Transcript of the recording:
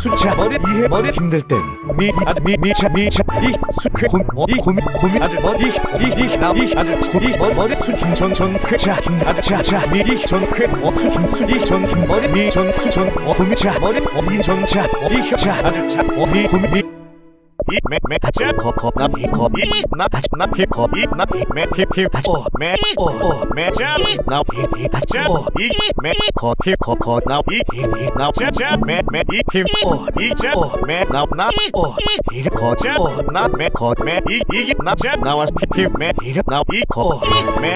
숫자 머리 이해 머리 힘들 땐미 아주 미미차미차이수쾌 고민 아주 머리 이나이 아주 머리 수힘전전 쾌자 힘 아주 자자 미전 쾌 수힘 수이전 머리 미전 수전 고민자 머리 이전자 이혀자 아주 자 고민 이매매자 코코나 히코이 나나 히코이 나 히히히 매자 나 히히자 이매 코히코코 나 히히 나 자자 매매 이힘 이자 매나나 히코자 나 매코 매 이기 나자 나와 히히 매 히나 이코 매